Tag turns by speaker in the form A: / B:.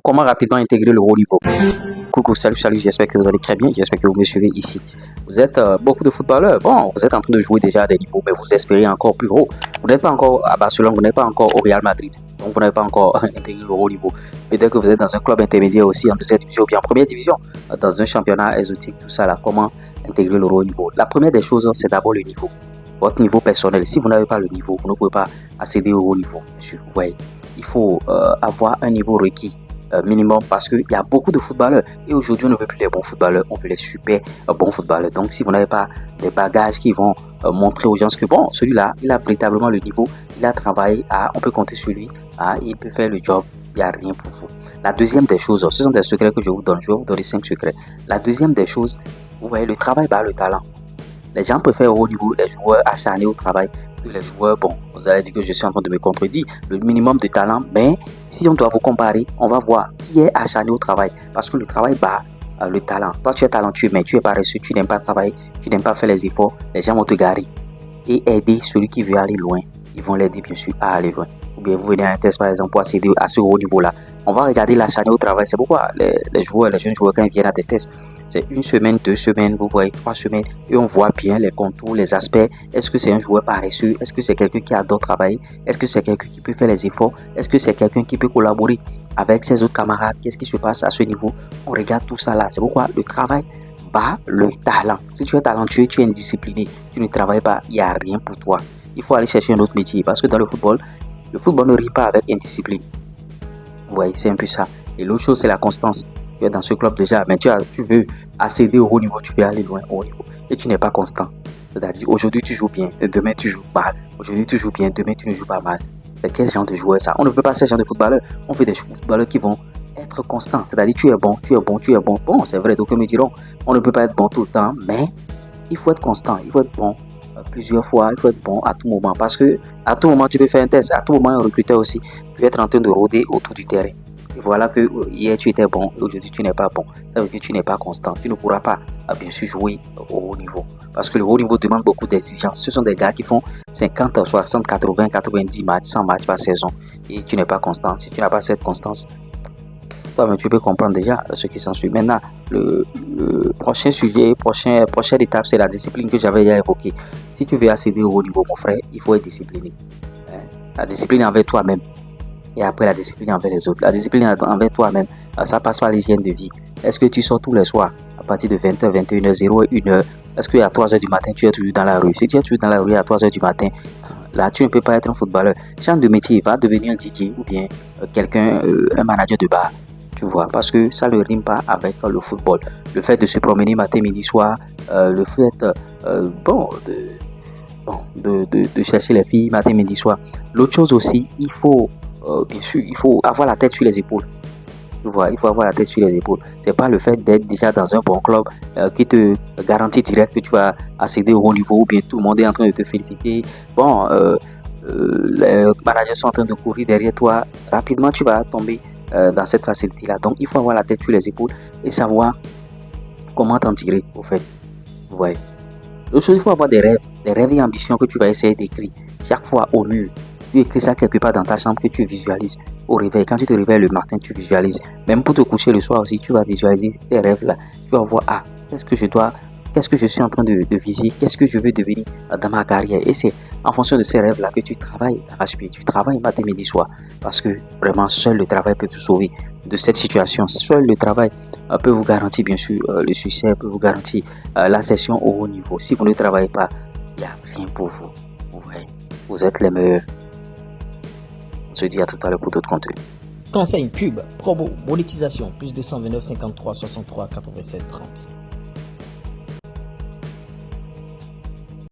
A: comment rapidement intégrer le haut niveau. Coucou, salut, j'espère que vous allez très bien, j'espère que vous me suivez ici. Vous êtes beaucoup de footballeurs, bon, vous êtes en train de jouer déjà à des niveaux, mais vous espérez encore plus haut. Vous n'êtes pas encore à Barcelone, vous n'êtes pas encore au Real Madrid, donc vous n'avez pas encore intégré le haut niveau. Peut-être que vous êtes dans un club intermédiaire aussi, en deuxième division ou bien en première division, dans un championnat exotique, tout ça là, comment intégrer le haut niveau. La première des choses, c'est d'abord le niveau, votre niveau personnel. Si vous n'avez pas le niveau, vous ne pouvez pas accéder au haut niveau. Ouais, il faut avoir un niveau requis minimum parce qu'il y a beaucoup de footballeurs et aujourd'hui on ne veut plus les bons footballeurs, on veut les super bons footballeurs. Donc si vous n'avez pas des bagages qui vont montrer aux gens que bon, celui-là il a véritablement le niveau, il a travaillé, on peut compter sur lui, il peut faire le job, il n'y a rien pour vous. La deuxième des choses, ce sont des secrets que je vous donne, je vais vous donner 5 secrets. La deuxième des choses, vous voyez, le travail bat le talent. Les gens préfèrent au haut niveau les joueurs acharnés au travail que les joueurs, bon, vous allez dire que je suis en train de me contredire, le minimum de talent, mais si on doit vous comparer, on va voir qui est acharné au travail, parce que le travail bat le talent. Toi, tu es talentueux, mais tu es paresseux, tu n'aimes pas travailler, tu n'aimes pas faire les efforts, les gens vont te garer et aider celui qui veut aller loin. Ils vont l'aider bien sûr à aller loin. Ou bien vous venez à un test par exemple pour accéder à ce haut niveau-là. On va regarder l'acharné au travail. C'est pourquoi les joueurs, les jeunes joueurs, quand ils viennent à des tests, c'est 1 semaine, 2 semaines, vous voyez 3 semaines et on voit bien les contours, les aspects. Est-ce que c'est un joueur paresseux? Est-ce que c'est quelqu'un qui adore travailler? Est-ce que c'est quelqu'un qui peut faire les efforts? Est-ce que c'est quelqu'un qui peut collaborer avec ses autres camarades? Qu'est-ce qui se passe à ce niveau? On regarde tout ça là. C'est pourquoi le travail bat le talent. Si tu es talentueux, tu es indiscipliné, tu ne travailles pas, il n'y a rien pour toi. Il faut aller chercher un autre métier parce que dans le football ne rit pas avec indiscipline. Vous voyez, c'est un peu ça. Et l'autre chose, c'est la constance. Tu es dans ce club déjà, mais tu veux accéder au haut niveau, tu veux aller loin au haut niveau. Et tu n'es pas constant. C'est-à-dire, aujourd'hui tu joues bien, demain tu joues mal. Aujourd'hui tu joues bien, demain tu ne joues pas mal. C'est quel genre de joueur ça? On ne veut pas ce genre de footballeurs. On veut des footballeurs qui vont être constants. C'est-à-dire, tu es bon, tu es bon, tu es bon. Bon, c'est vrai, d'aucuns me diront, on ne peut pas être bon tout le temps, mais il faut être constant, il faut être bon plusieurs fois, il faut être bon à tout moment. Parce que à tout moment, tu peux faire un test. À tout moment, un recruteur aussi peut être en train de rôder autour du terrain. Et voilà que hier tu étais bon et aujourd'hui tu n'es pas bon. Ça veut dire que tu n'es pas constant. Tu ne pourras pas bien sûr jouer au haut niveau. Parce que le haut niveau demande beaucoup d'exigences. Ce sont des gars qui font 50, 60, 80, 90 matchs, 100 matchs par saison. Et tu n'es pas constant. Si tu n'as pas cette constance, toi-même tu peux comprendre déjà ce qui s'ensuit. Maintenant, le prochain sujet, prochaine étape, c'est la discipline que j'avais déjà évoquée. Si tu veux accéder au haut niveau, mon frère, il faut être discipliné. La discipline envers toi-même. Et après la discipline envers les autres. La discipline envers toi-même, ça passe par l'hygiène de vie. Est-ce que tu sors tous les soirs à partir de 20h, 21h, 0 et 1h? Est-ce qu'à 3h du matin, tu es toujours dans la rue? Si tu es toujours dans la rue à 3h du matin, là, tu ne peux pas être un footballeur. Change de métier, va devenir un DJ ou bien quelqu'un, un manager de bar. Tu vois, parce que ça ne rime pas avec le football. Le fait de se promener matin, midi, soir, le fait, de chercher les filles matin, midi, soir. L'autre chose aussi, il faut bien sûr, il faut avoir la tête sur les épaules. Tu vois, il faut avoir la tête sur les épaules. C'est pas le fait d'être déjà dans un bon club qui te garantit direct que tu vas accéder au haut niveau ou bien tout le monde est en train de te féliciter. Bon, les managers sont en train de courir derrière toi. Rapidement, tu vas tomber dans cette facilité-là. Donc, il faut avoir la tête sur les épaules et savoir comment t'en tirer, au fait. Vous voyez. L'autre chose, il faut avoir des rêves et ambitions que tu vas essayer d'écrire chaque fois au mur. Tu écris ça quelque part dans ta chambre que tu visualises au réveil. Quand tu te réveilles le matin, tu visualises. Même pour te coucher le soir aussi, tu vas visualiser tes rêves là. Tu vas voir, qu'est-ce que je suis en train de viser, qu'est-ce que je veux devenir dans ma carrière. Et c'est en fonction de ces rêves là que tu travailles d'arrache-pied. Tu travailles matin, midi, soir. Parce que vraiment, seul le travail peut te sauver de cette situation. Seul le travail peut vous garantir bien sûr le succès, peut vous garantir l'accession au haut niveau. Si vous ne travaillez pas, il n'y a rien pour vous. Vous êtes les meilleurs. On se dit à tout à l'heure pour d'autres contenus.
B: Conseil, pub, promo, monétisation, plus 229 53 63 87 30.